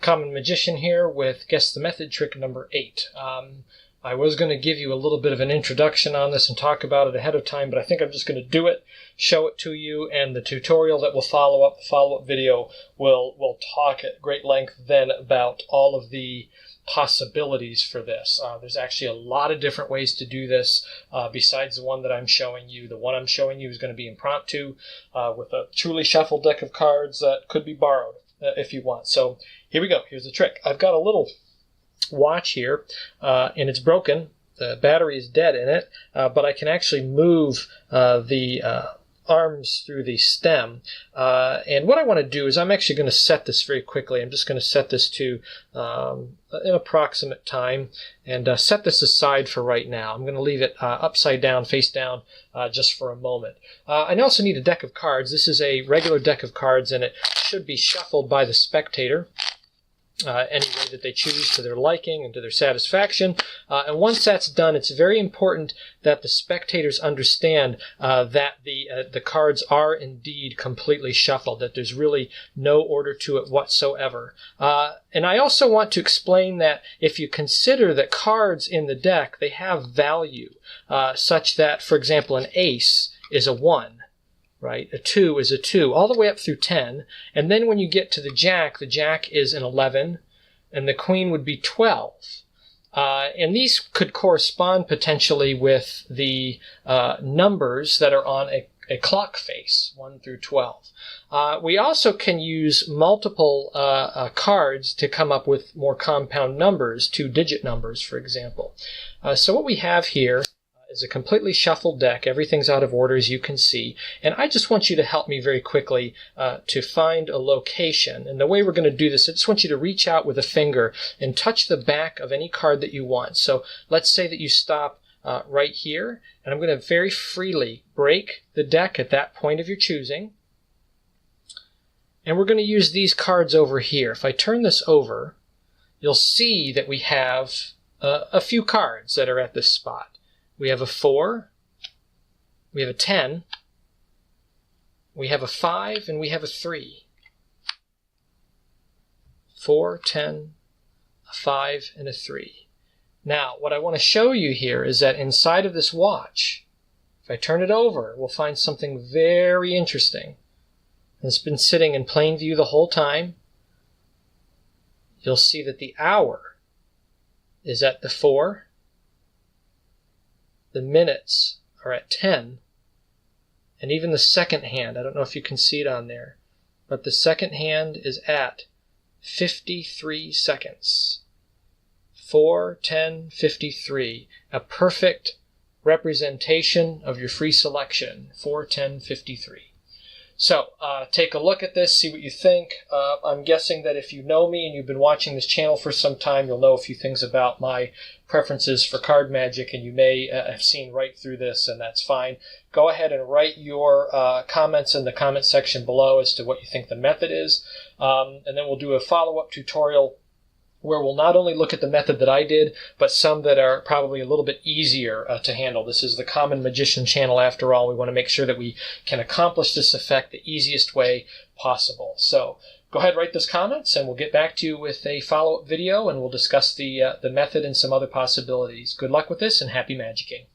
Common Magician here with Guess the Method trick number 8. I was going to give you a little bit of an introduction on this and talk about it ahead of time, but I think I'm just going to do it, show it to you, and the tutorial that will follow up, the follow-up video, will talk at great length then about all of the possibilities for this. There's actually a lot of different ways to do this besides the one that I'm showing you. The one I'm showing you is going to be impromptu with a truly shuffled deck of cards that could be borrowed if you want. So here we go. Here's the trick. I've got a little watch here and it's broken. The battery is dead in it, but I can actually move the arms through the stem. And what I want to do is I'm actually going to set this very quickly. I'm just going to set this to an approximate time and set this aside for right now. I'm going to leave it upside down, face down, just for a moment. I also need a deck of cards. This is a regular deck of cards, and it should be shuffled by the spectator any way that they choose to their liking and to their satisfaction. And once that's done, it's very important that the spectators understand that the cards are indeed completely shuffled, that there's really no order to it whatsoever. And I also want to explain that if you consider that cards in the deck, they have value, such that, for example, an ace is a 1. Right? A 2 is a 2, all the way up through 10. And then when you get to the jack is an 11, and the queen would be 12. And these could correspond potentially with the numbers that are on a clock face, 1 through 12. We also can use multiple cards to come up with more compound numbers, 2-digit numbers, for example. So what we have here is a completely shuffled deck. Everything's out of order, as you can see. And I just want you to help me very quickly to find a location. And the way we're going to do this, I just want you to reach out with a finger and touch the back of any card that you want. So let's say that you stop right here, and I'm going to very freely break the deck at that point of your choosing. And we're going to use these cards over here. If I turn this over, you'll see that we have a few cards that are at this spot. We have a 4, we have a 10, we have a 5, and we have a 3. 4, 10, a 5, and a 3. Now, what I want to show you here is that inside of this watch, if I turn it over, we'll find something very interesting. It's been sitting in plain view the whole time. You'll see that the hour is at the 4. The minutes are at 10, and even the second hand, I don't know if you can see it on there, but the second hand is at 53 seconds. 4, 10, 53, a perfect representation of your free selection, 4, 10, 53. So take a look at this, see what you think. I'm guessing that if you know me and you've been watching this channel for some time, you'll know a few things about my preferences for card magic, and you may have seen right through this, and that's fine. Go ahead and write your comments in the comment section below as to what you think the method is, and then we'll do a follow-up tutorial where we'll not only look at the method that I did, but some that are probably a little bit easier to handle. This is the Common Magician channel after all. We want to make sure that we can accomplish this effect the easiest way possible. So go ahead, write those comments, and we'll get back to you with a follow-up video, and we'll discuss the method and some other possibilities. Good luck with this, and happy magicking.